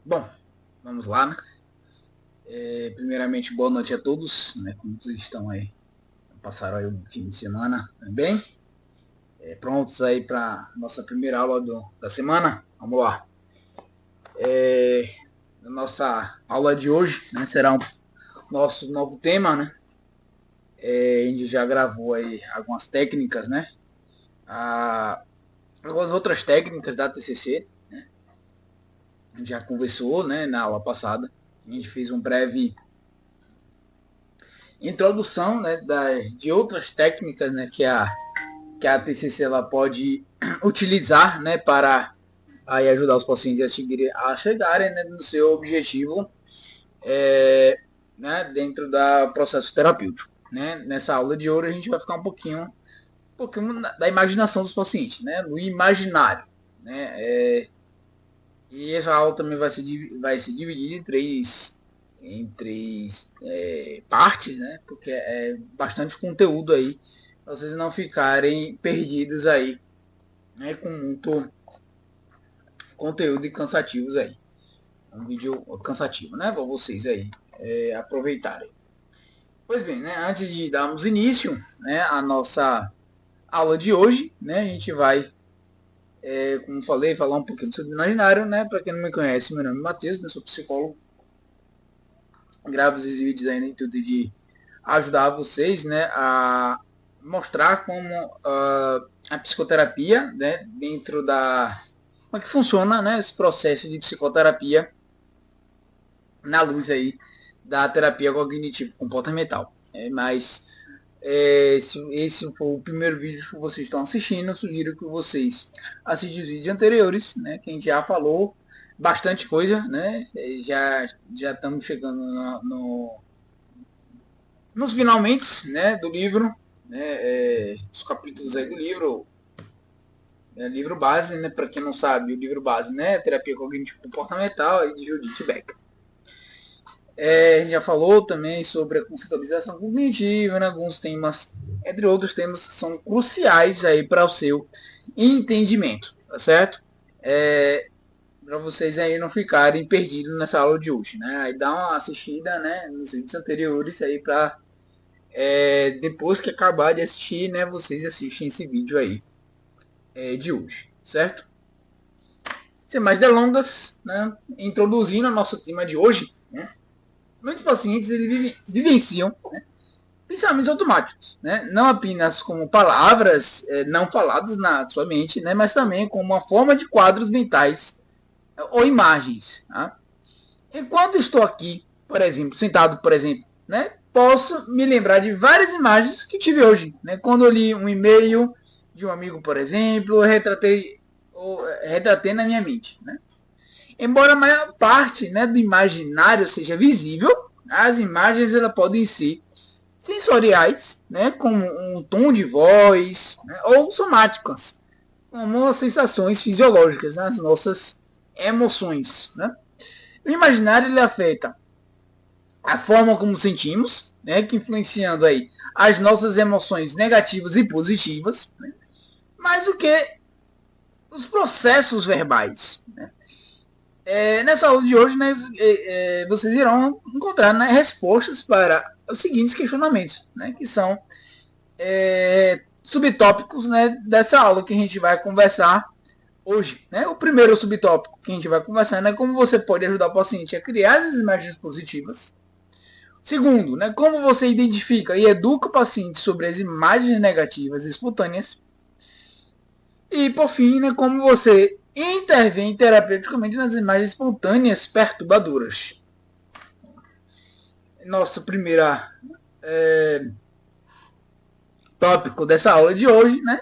Bom, vamos lá, né? Primeiramente, boa noite a todos, né? Como vocês estão aí? Passaram aí o fim de semana bem? Prontos aí para nossa primeira aula da semana? Vamos lá. A nossa aula de hoje, né, será nosso novo tema, né? A gente já gravou aí algumas técnicas, né? Algumas outras técnicas da TCC. A gente já conversou, né, na aula passada. A gente fez um breve introdução, né, de outras técnicas, né, que a TCC ela pode utilizar, né, para aí ajudar os pacientes a chegarem, né, no seu objetivo, né, dentro do processo terapêutico. Né? Nessa aula de hoje a gente vai ficar um pouquinho da imaginação dos pacientes, né, no imaginário. Né? E essa aula também vai se dividir em três partes, né? Porque é bastante conteúdo aí, para vocês não ficarem perdidos aí, né? Com muito conteúdo e cansativos aí. Um vídeo cansativo, né? Para vocês aí aproveitarem. Pois bem, né? Antes de darmos início, né, à nossa aula de hoje, né? A gente vai, como falei, falar um pouquinho sobre o imaginário, né? Para quem não me conhece, meu nome é Matheus, né? Sou psicólogo. Gravo esses vídeos aí no intuito de ajudar vocês, né, a mostrar como a psicoterapia, né, dentro da como é que funciona, né, esse processo de psicoterapia na luz aí da terapia cognitivo comportamental. Mas se esse for o primeiro vídeo que vocês estão assistindo, eu sugiro que vocês assistam os vídeos anteriores, né, que a gente já falou bastante coisa, né, já estamos chegando nos finalmente, né, do livro, né, os capítulos aí do livro, livro base, né, para quem não sabe, o livro base, né, Terapia Cognitivo Comportamental, aí de Judith Becker. A gente já falou também sobre a conceitualização cognitiva, né, alguns temas, entre outros temas que são cruciais aí para o seu entendimento, tá certo? Para vocês aí não ficarem perdidos nessa aula de hoje, né? Aí dá uma assistida, né, nos vídeos anteriores aí para depois que acabar de assistir, né, vocês assistem esse vídeo aí de hoje, certo? Sem mais delongas, né, introduzindo o nosso tema de hoje, né, muitos pacientes eles vivenciam, né, pensamentos automáticos, né, não apenas como palavras não faladas na sua mente, né, mas também como uma forma de quadros mentais ou imagens. Tá? Enquanto estou aqui, por exemplo, sentado, por exemplo, né, posso me lembrar de várias imagens que tive hoje. Né? Quando eu li um e-mail de um amigo, por exemplo, eu retratei na minha mente. Né? Embora a maior parte, né, do imaginário seja visível, as imagens elas podem ser sensoriais, né, como um tom de voz, né, ou somáticas, como sensações fisiológicas, né, as nossas emoções. Né? O imaginário ele afeta a forma como sentimos, né, que influenciando aí as nossas emoções negativas e positivas, né, mais do que os processos verbais. Né. Nessa aula de hoje, né, vocês irão encontrar, né, respostas para os seguintes questionamentos, né, que são subtópicos, né, dessa aula que a gente vai conversar hoje. Né. O primeiro subtópico que a gente vai conversar é como você pode ajudar o paciente a criar as imagens positivas. Segundo, né, como você identifica e educa o paciente sobre as imagens negativas espontâneas. E, por fim, né, como você intervém terapeuticamente nas imagens espontâneas perturbadoras. Nosso primeiro tópico dessa aula de hoje, né,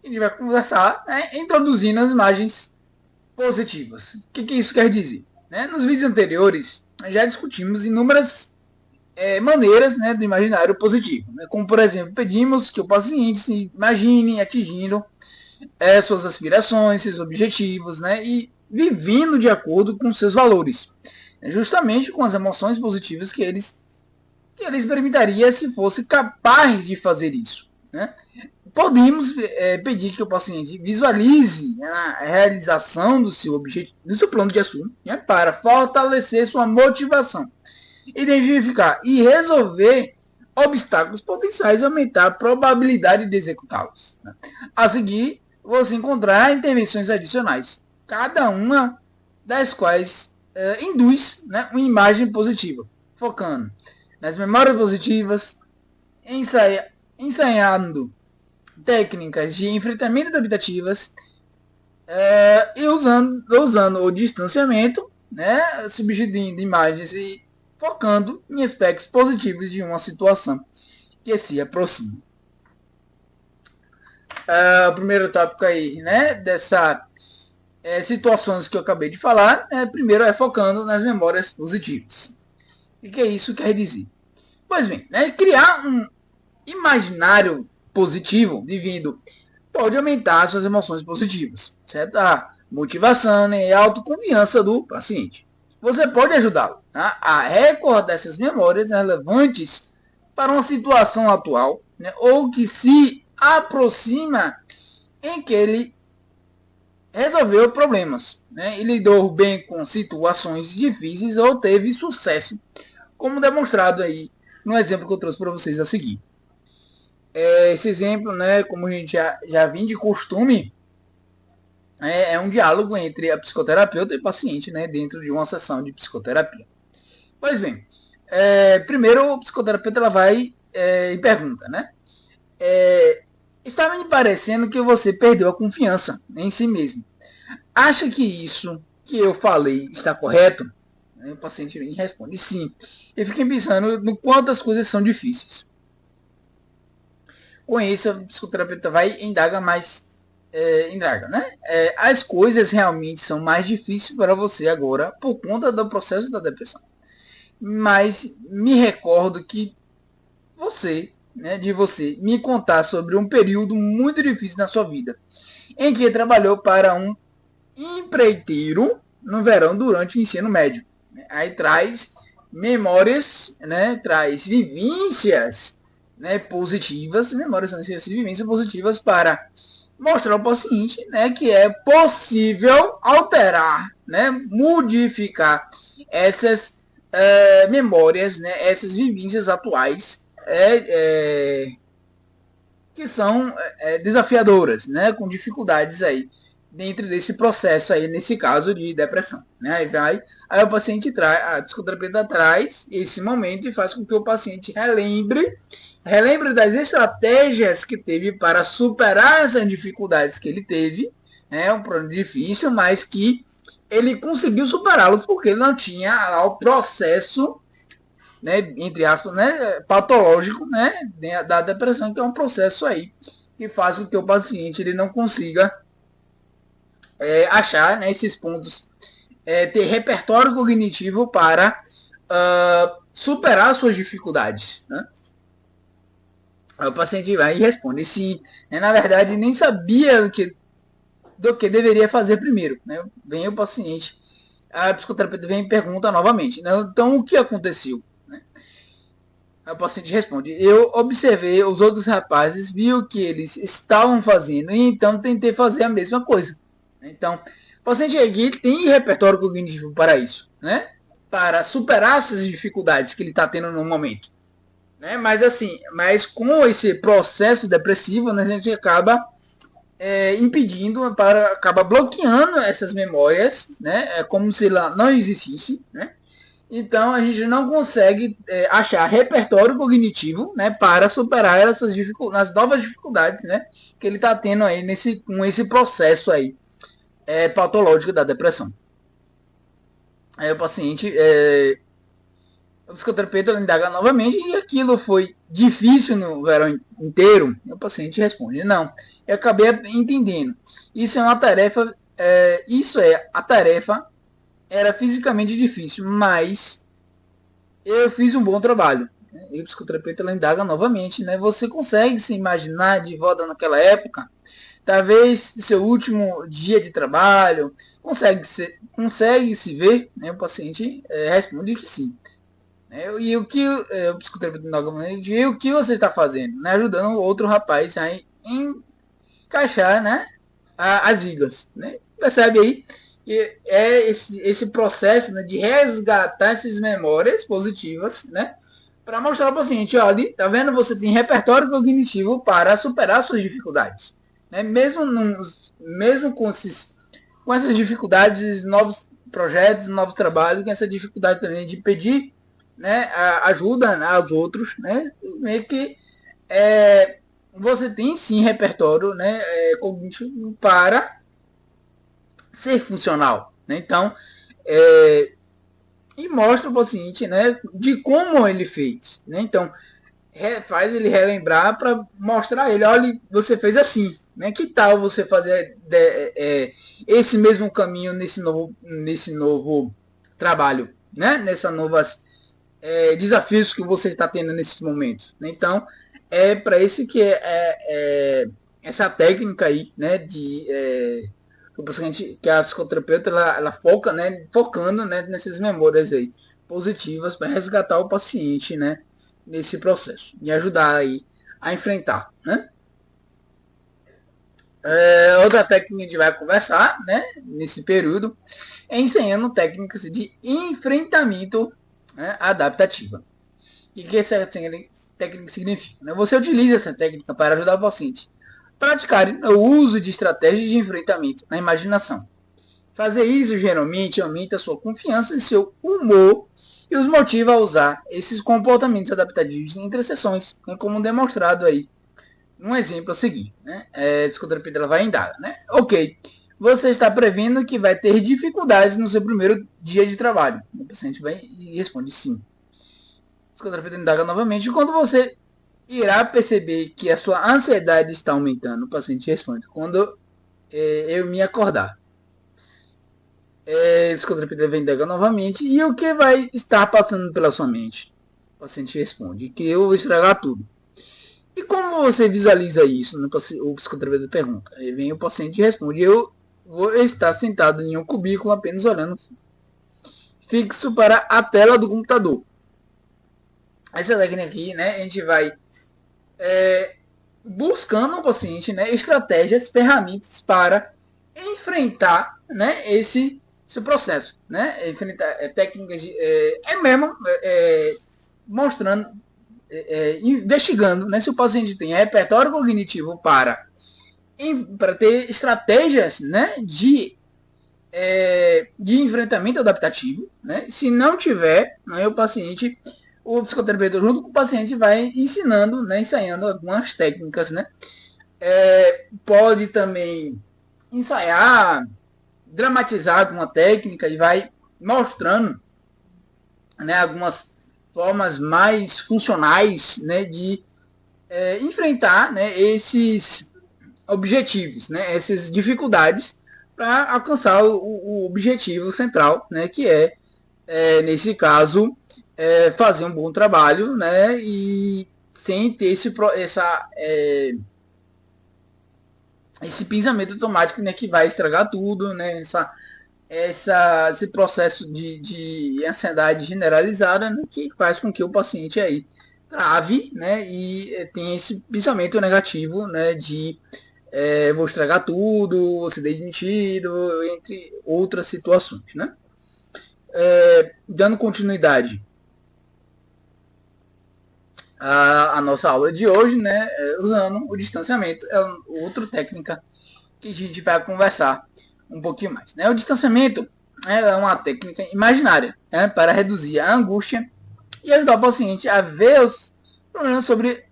a gente vai conversar, né, introduzindo as imagens positivas. O que isso quer dizer? Né? Nos vídeos anteriores, já discutimos inúmeras maneiras, né, do imaginário positivo. Né? Como, por exemplo, pedimos que o paciente se imagine atingindo suas aspirações, seus objetivos, né, e vivendo de acordo com seus valores. Justamente com as emoções positivas que ele experimentaria se fosse capaz de fazer isso. Né? podemos pedir que o paciente visualize, né, a realização do seu objetivo, do seu plano de ação, né, para fortalecer sua motivação, identificar e resolver obstáculos potenciais e aumentar a probabilidade de executá-los, né. A seguir, você encontrar intervenções adicionais, cada uma das quais induz, né, uma imagem positiva, focando nas memórias positivas, ensaiando técnicas de enfrentamento de adaptativas e usando o distanciamento, né, substituindo imagens e focando em aspectos positivos de uma situação que se aproxima. O primeiro tópico aí, né, dessa situações que eu acabei de falar, primeiro é focando nas memórias positivas. O que isso quer dizer? Pois bem, né, criar um imaginário positivo divino pode aumentar suas emoções positivas, certo? A motivação, né, e a autoconfiança do paciente. Você pode ajudá-lo, tá, a recordar essas memórias relevantes para uma situação atual, né, ou que se aproxima em que ele resolveu problemas, né, e lidou bem com situações difíceis ou teve sucesso, como demonstrado aí no exemplo que eu trouxe para vocês a seguir. Esse exemplo, né, como a gente já vem de costume, é um diálogo entre a psicoterapeuta e o paciente, né, dentro de uma sessão de psicoterapia. Pois bem, primeiro o psicoterapeuta ela vai e pergunta, né? Está me parecendo que você perdeu a confiança em si mesmo. Acha que isso que eu falei está correto? O paciente responde sim. Eu fiquei pensando no quanto as coisas são difíceis. Com isso, a psicoterapeuta vai e indaga mais, indaga, né? As coisas realmente são mais difíceis para você agora por conta do processo da depressão. Mas me recordo que você me contar sobre um período muito difícil na sua vida, em que trabalhou para um empreiteiro no verão durante o ensino médio. Aí traz memórias, né, traz vivências, né, positivas, memórias são essas vivências positivas para mostrar ao paciente, né, que é possível alterar, né, modificar essas memórias, né, essas vivências atuais que são desafiadoras, né, com dificuldades aí dentro desse processo aí, nesse caso de depressão, né? Aí o paciente traz, a psicoterapeuta traz esse momento e faz com que o paciente relembre das estratégias que teve para superar essas dificuldades que ele teve, né? Um problema difícil, mas que ele conseguiu superá-los porque ele não tinha lá o processo, né, entre aspas, né, patológico, né, da depressão, que é um processo aí que faz com que o paciente ele não consiga achar, né, esses pontos, ter repertório cognitivo para superar suas dificuldades, né? Aí o paciente vai e responde sim, né, na verdade nem sabia do que deveria fazer primeiro, né? Vem o paciente, a psicoterapeuta vem e pergunta novamente, né? Então o que aconteceu? Aí o paciente responde: eu observei os outros rapazes, vi o que eles estavam fazendo e então tentei fazer a mesma coisa. Então, o paciente aqui tem repertório cognitivo para isso, né? Para superar essas dificuldades que ele está tendo no momento, né? Mas assim, com esse processo depressivo, né, a gente acaba impedindo, acaba bloqueando essas memórias, né? É como se ela não existisse, né? Então a gente não consegue achar repertório cognitivo, né, para superar essas as novas dificuldades, né, que ele está tendo aí com esse processo aí patológico da depressão. Aí o paciente, o psicoterapeuta indaga novamente e aquilo foi difícil no verão inteiro. E o paciente responde: não, eu acabei entendendo. Isso é uma tarefa, a tarefa era fisicamente difícil, mas eu fiz um bom trabalho. E o psicoterapeuta indaga novamente, né? Você consegue se imaginar de volta naquela época? Talvez seu último dia de trabalho, consegue se ver? Né? O paciente responde que sim. E o que o psicoterapeuta indaga novamente, e o que você está fazendo? Né? Ajudando o outro rapaz a encaixar, né, as vigas, né? Percebe aí que é esse processo, né, de resgatar essas memórias positivas, né, para mostrar para o paciente, olha, tá vendo? Você tem repertório cognitivo para superar suas dificuldades, né? Mesmo com essas dificuldades, novos projetos, novos trabalhos, com essa dificuldade também de pedir, né, ajuda, né, aos outros, né? Meio que você tem sim repertório, né, cognitivo para ser funcional, né? Então, e mostra o paciente, né, de como ele fez, né? Então, faz ele relembrar para mostrar a ele, olha, você fez assim, né? Que tal você fazer esse mesmo caminho nesse novo trabalho, né? Nessas novas desafios que você está tendo nesses momentos, né? Então, é para esse que essa técnica aí, né? Que a psicoterapeuta ela foca, né? Focando, né? Nessas memórias aí positivas para resgatar o paciente, né? Nesse processo e ajudar aí a enfrentar, né? Outra técnica que a gente vai conversar, né? Nesse período é ensinando técnicas de enfrentamento, né, adaptativa. O que essa técnica significa? Né? Você utiliza essa técnica para ajudar o paciente a praticar o uso de estratégias de enfrentamento na imaginação. Fazer isso geralmente aumenta a sua confiança em seu humor e os motiva a usar esses comportamentos adaptativos entre sessões, né, como demonstrado aí um exemplo a seguir. Né? A psicoterapia ela vai indagar. Né? Ok, você está prevendo que vai ter dificuldades no seu primeiro dia de trabalho. O paciente vai e responde sim. A psicoterapeuta indaga novamente. E quando você irá perceber que a sua ansiedade está aumentando, o paciente responde, quando eu me acordar. A psicoterapeuta vai indagar novamente. E o que vai estar passando pela sua mente? O paciente responde, que eu vou estragar tudo. E como você visualiza isso? O psicoterapeuta pergunta. Aí vem o paciente e responde, eu vou estar sentado em um cubículo apenas olhando fixo para a tela do computador. Essa técnica aqui, né, a gente vai buscando no paciente, né, estratégias, ferramentas para enfrentar, né, esse processo, né, enfrentar técnicas de, mesmo mostrando, investigando, né, se o paciente tem repertório cognitivo para ter estratégias, né, de enfrentamento adaptativo, né? Se não tiver, né, o psicoterapeuta junto com o paciente vai ensinando, né, ensaiando algumas técnicas, né? Pode também ensaiar, dramatizar alguma técnica e vai mostrando, né, algumas formas mais funcionais, né, de enfrentar, né, esses objetivos, né, essas dificuldades para alcançar o objetivo central, né, que nesse caso, fazer um bom trabalho, né, e sem ter esse pensamento automático, né, que vai estragar tudo, né, esse processo de ansiedade generalizada, né, que faz com que o paciente aí trave, né, e tenha esse pensamento negativo, né, de vou estragar tudo, vou ser demitido, entre outras situações, né? Dando continuidade à nossa aula de hoje, né? Usando o distanciamento, é outra técnica que a gente vai conversar um pouquinho mais. Né? O distanciamento é uma técnica imaginária, né, para reduzir a angústia e ajudar o paciente a ver os problemas sobre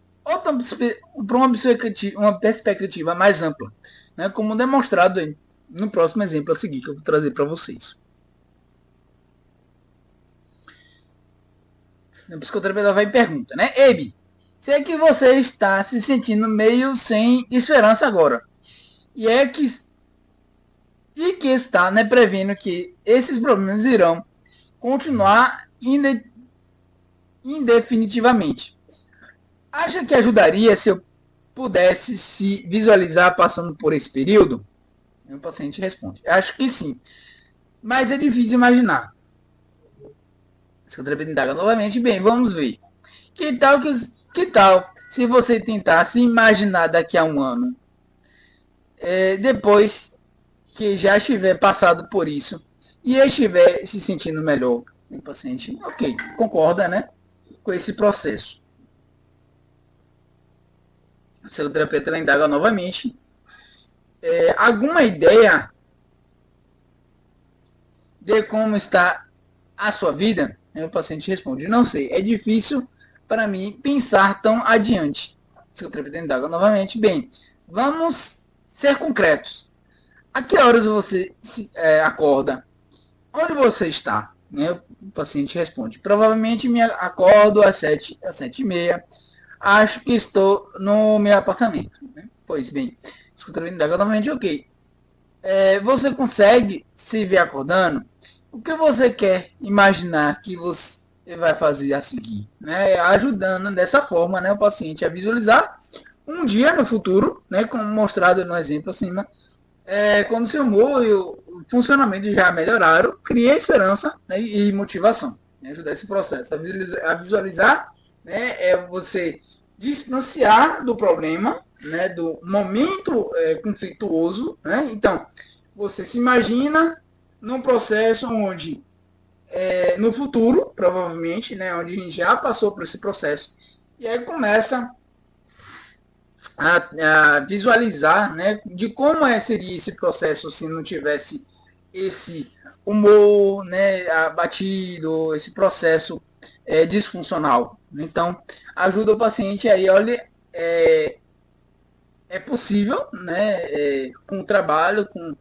uma perspectiva mais ampla, né, como demonstrado aí no próximo exemplo a seguir que eu vou trazer para vocês. O psicoterapeuta vai e pergunta, né? Ebi, sei que você está se sentindo meio sem esperança agora. E que está, né, prevendo que esses problemas irão continuar indefinitivamente. Acha que ajudaria se eu pudesse se visualizar passando por esse período? O paciente responde, acho que sim, mas é difícil imaginar. Se o terapeuta indaga novamente, bem, vamos ver. Que tal se você tentar se imaginar daqui a um ano, depois que já estiver passado por isso e estiver se sentindo melhor, o paciente, ok, concorda, né, com esse processo. O psicoterapeuta indaga novamente. Alguma ideia de como está a sua vida? O paciente responde, não sei, é difícil para mim pensar tão adiante. O psicoterapeuta indaga novamente, bem, vamos ser concretos. A que horas você acorda? Onde você está? Né? O paciente responde, provavelmente me acordo às 7h30. Acho que estou no meu apartamento. Né? Pois bem, escutando novamente, ok. Você consegue se ver acordando? O que você quer imaginar que você vai fazer a seguir? Né? Ajudando dessa forma, né, o paciente a visualizar um dia no futuro, né, como mostrado no exemplo acima, quando seu humor e o funcionamento já melhoraram, cria esperança, né, e motivação. Né, ajudar esse processo. A visualizar, né, é você distanciar do problema, né, do momento conflituoso. Né? Então, você se imagina num processo onde, no futuro, provavelmente, né, onde a gente já passou por esse processo, e aí começa a visualizar, né, de como seria esse processo se não tivesse esse humor, né, abatido, esse processo disfuncional. Então, ajuda o paciente aí, olha, é possível, né, com trabalho, com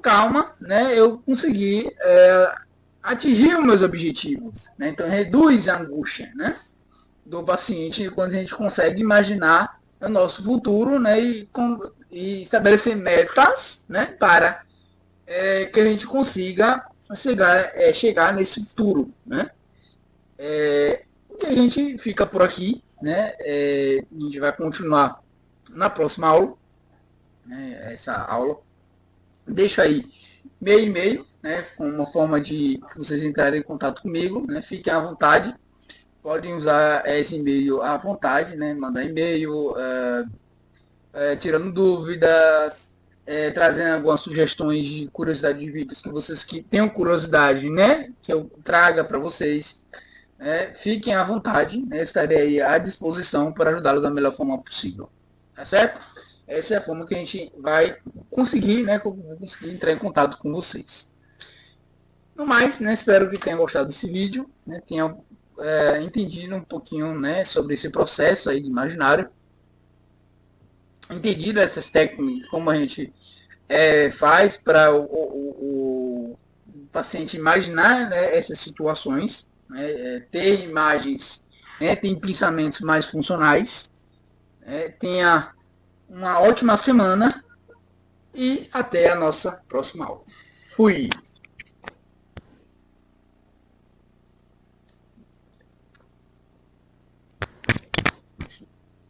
calma, né, eu conseguir atingir os meus objetivos. Né? Então, reduz a angústia, né, do paciente quando a gente consegue imaginar o nosso futuro, né, e estabelecer metas, né, para que a gente consiga chegar nesse futuro. Né? E a gente fica por aqui, né, a gente vai continuar na próxima aula, né, essa aula. Deixa aí meu e-mail, né, com uma forma de vocês entrarem em contato comigo, né, fiquem à vontade. Podem usar esse e-mail à vontade, né? Mandar e-mail, tirando dúvidas, trazendo algumas sugestões de curiosidade de vídeos que vocês que tenham curiosidade, né? Que eu traga para vocês. Fiquem à vontade, né? Estarei aí à disposição para ajudá-los da melhor forma possível. Tá certo? Essa é a forma que a gente vai conseguir, né? Conseguir entrar em contato com vocês. No mais, né, espero que tenham gostado desse vídeo, né, tenham entendido um pouquinho, né, sobre esse processo aí de imaginário, entendido essas técnicas, como a gente faz para o paciente imaginar, né, essas situações, né, ter imagens, né, ter pensamentos mais funcionais. Tenha uma ótima semana e até a nossa próxima aula. Fui!